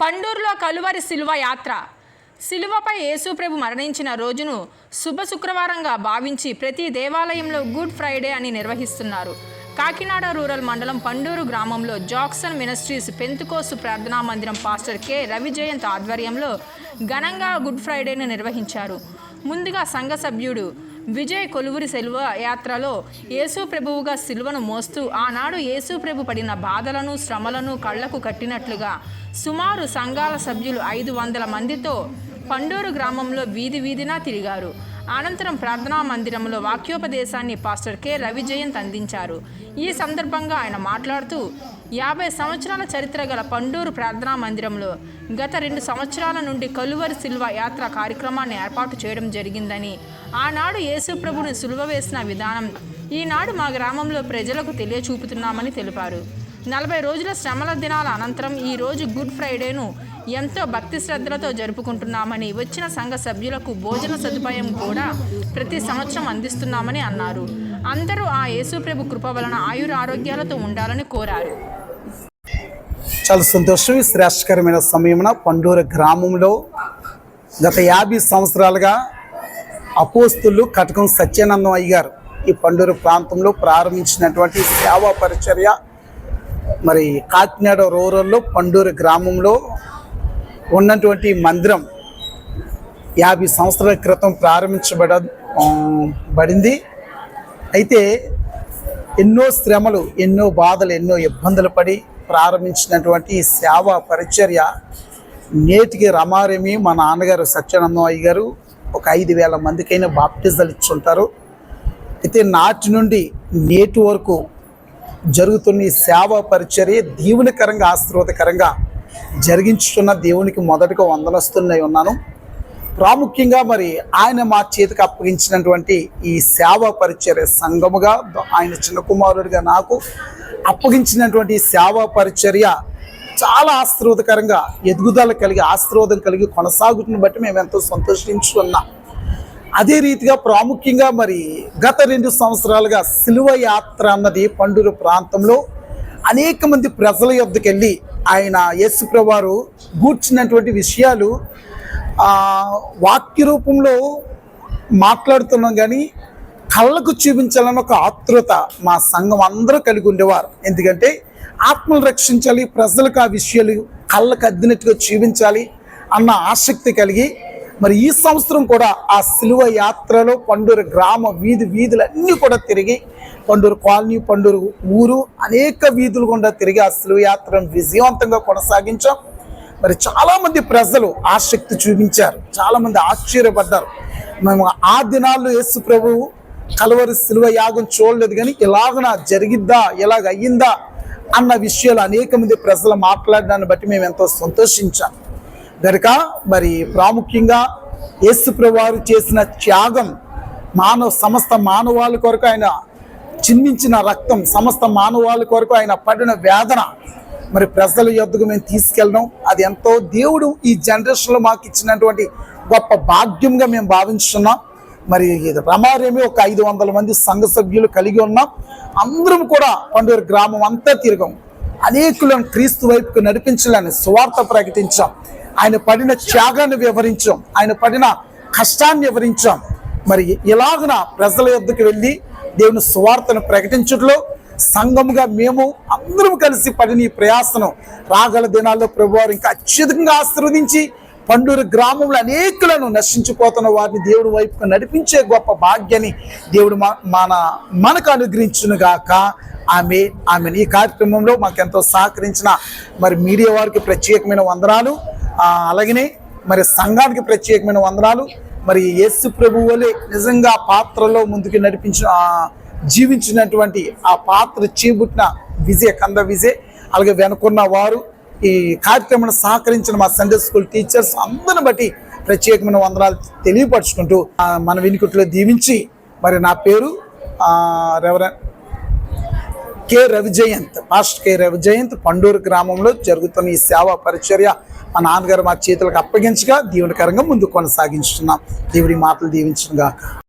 పండూరులో కలువరి శిలువ యాత్ర. శిలువపై యేసుప్రభు మరణించిన రోజును శుభ శుక్రవారంగా భావించి ప్రతి దేవాలయంలో గుడ్ ఫ్రైడే అని నిర్వహిస్తున్నారు. కాకినాడ రూరల్ మండలం పండూరు గ్రామంలో జాక్సన్ మినిస్ట్రీస్ పెంతుకోసు ప్రార్థనా మందిరం పాస్టర్ కె రవిజయంత్ ఆధ్వర్యంలో ఘనంగా గుడ్ ఫ్రైడేను నిర్వహించారు. ముందుగా సంఘ సభ్యుడు విజయ్ కొలువురి శిలువ యాత్రలో యేసు ప్రభువుగా శిలువను మోస్తూ ఆనాడు యేసు ప్రభు పడిన బాధలను శ్రమలను కళ్లకు కట్టినట్లుగా సుమారు సంఘాల సభ్యులు 500 మందితో పండూరు గ్రామంలో వీధి వీధినా తిరిగారు. అనంతరం ప్రార్థనా మందిరంలో వాక్యోపదేశాన్ని పాస్టర్ కె రవిజయంత్ అందించారు. ఈ సందర్భంగా ఆయన మాట్లాడుతూ 50 సంవత్సరాల చరిత్ర గల పండూరు ప్రార్థనా మందిరంలో గత 2 సంవత్సరాల నుండి కలువరి శిలువ యాత్ర కార్యక్రమాన్ని ఏర్పాటు చేయడం జరిగిందని, ఆనాడు యేసుప్రభుని శిలువ వేసిన విధానం ఈనాడు మా గ్రామంలో ప్రజలకు తెలియచూపుతున్నామని తెలిపారు. 40 రోజుల శ్రమల దినాల అనంతరం ఈరోజు గుడ్ ఫ్రైడేను ఎంతో భక్తి శ్రద్ధలతో జరుపుకుంటున్నామని, వచ్చిన సంఘ సభ్యులకు భోజన సదుపాయం కూడా ప్రతి సంవత్సరం అందిస్తున్నామని అన్నారు. అందరూ ఆ యేసుప్రభు కృప వలన ఆయుర ఆరోగ్యాలతో ఉండాలని కోరారు. చాలా సంతోషం. శ్రేష్టకరమైన సమయమున పండూరు గ్రామంలో గత 50 సంవత్సరాలుగా అపోస్తులు కటకం సత్యానందం అయ్యారు ఈ పండూరు ప్రాంతంలో ప్రారంభించినటువంటి సేవా పరిచర్య మరి కాకినాడ రూరల్లో పండూరు గ్రామంలో ఉన్నటువంటి మందిరం 50 సంవత్సరాల క్రితం ప్రారంభించబడింది. అయితే ఎన్నో శ్రమలు, ఎన్నో బాధలు, ఎన్నో ఇబ్బందులు పడి ప్రారంభించినటువంటి సేవా పరిచర్య నేటికి రమారమి మా నాన్నగారు సత్యానందం అయ్య గారు ఒక 5,000 మందికైనా బాప్టిజాలు ఇచ్చుంటారు. అయితే నాటి నుండి నేటి వరకు జరుగుతున్న ఈ సేవా పరిచర్య దీవునికరంగా ఆశీర్వాదకరంగా జరిగించుతున్న దేవునికి మొదటగా వందనస్తున్నాయి ఉన్నాను. ప్రాముఖ్యంగా మరి ఆయన మా చేతికి అప్పగించినటువంటి ఈ సేవా పరిచర్య సంఘముగా ఆయన చిన్న కుమారుడిగా నాకు అప్పగించినటువంటి సేవా పరిచర్య చాలా ఆశీర్వాదకరంగా ఎదుగుదల కలిగి ఆశీర్వాదం కలిగి కొనసాగుతున్న బట్టి మేము ఎంతో సంతోషించుకున్నాం. అదే రీతిగా ప్రాముఖ్యంగా మరి గత 2 సంవత్సరాలుగా శిలువ యాత్ర అన్నది పండూరు ప్రాంతంలో అనేక మంది ప్రజల యొద్దకు వెళ్ళి ఆయన యేసుప్రభు వారు గూర్చినటువంటి విషయాలు వాక్య రూపంలో మాట్లాడుతున్నాం, కానీ కళ్ళకు చూపించాలని ఒక ఆతృత మా సంఘం అందరూ కలిగి ఉండేవారు. ఎందుకంటే ఆత్మలు రక్షించాలి, ప్రజలకు ఆ విషయాలు కళ్ళకు అద్దినట్టుగా చూపించాలి అన్న ఆసక్తి కలిగి మరి ఈ సంవత్సరం కూడా ఆ శిలువ యాత్రలో పండూరు గ్రామ వీధులన్నీ కూడా తిరిగి పండూరు కాలనీ, పండూరు ఊరు అనేక వీధులు గుండా తిరిగి ఆ శిలువ యాత్రను విజయవంతంగా కొనసాగించాం. మరి చాలామంది ప్రజలు ఆసక్తి చూపించారు, చాలామంది ఆశ్చర్యపడ్డారు. మేము ఆ దినాల్లో యేసు ప్రభువు కలువరి శిలువ యాగం చూడలేదు, కానీ ఇలాగన జరిగిద్దా, ఇలాగ అయ్యిందా అన్న విషయాలు అనేక మంది ప్రజలు మాట్లాడడాన్ని బట్టి మేము ఎంతో సంతోషించాం. కనుక మరి ప్రాముఖ్యంగా యేసు ప్రభు వారు చేసిన త్యాగం, సమస్త మానవాళి కొరకు ఆయన చిందించిన రక్తం, సమస్త మానవాళి కొరకు ఆయన పడిన వేదన మరి ప్రజల యొద్దకు మేము తీసుకెళ్ళడం, అది ఎంతో దేవుడు ఈ జనరేషన్లో మాకు ఇచ్చినటువంటి గొప్ప భాగ్యంగా మేము భావించున్నాం. మరి రమారేమి ఒక 500 మంది సంఘ సభ్యులు కలిగి ఉన్నాం. అందరం కూడా పండూరు గ్రామం అంతా తిరగం, అనేకులను క్రీస్తు వైపుకు నడిపించాలని సువార్త ప్రకటించాం. ఆయన పడిన త్యాగాన్ని వివరించాం, ఆయన పడిన కష్టాన్ని వివరించాం. మరి ఇలాగున ప్రజల యొద్దకు వెళ్ళి దేవుని సువార్తను ప్రకటించడంలో సంఘముగా మేము అందరం కలిసి పడిన ఈ ప్రయాసను రాగల దినాల్లో ప్రభువారు ఇంకా అత్యధికంగా ఆశీర్వదించి పండూరు గ్రామంలో అనేకులను నశించిపోతున్న వారిని దేవుడి వైపుకు నడిపించే గొప్ప భాగ్యాన్ని దేవుడు మనకు అనుగ్రహించునుగాక. ఆమె ఈ కార్యక్రమంలో మాకెంతో సహకరించిన మరి మీడియా వారికి ప్రత్యేకమైన వందనాలు, అలాగనే మరి సంఘానికి ప్రత్యేకమైన వందనాలు. మరి యేసు ప్రభువు వలె నిజంగా పాత్రలో ముందుకు జీవించినటువంటి ఆ పాత్ర చేపట్టిన కంద విజయ్, అలాగే వెనుకున్న వారు, ఈ కార్యక్రమాన్ని సహకరించిన మా సండే స్కూల్ టీచర్స్ అందరిని బట్టి ప్రత్యేకమైన వందనాలు తెలియపరుచుకుంటూ మన వినికిట్లో దీవించి మరి నా పేరు reverend K Ravijayanth, pastor K Ravijayanth. Panduru గ్రామంలో జరుగుతున్న ఈ సేవా పరిచర్య మా నాన్నగారు మా చేతులకు అప్పగించగా దీవునికరంగా ముందుకు కొనసాగించుతున్నాం. దేవుడి మాటలు దీవించుగాక.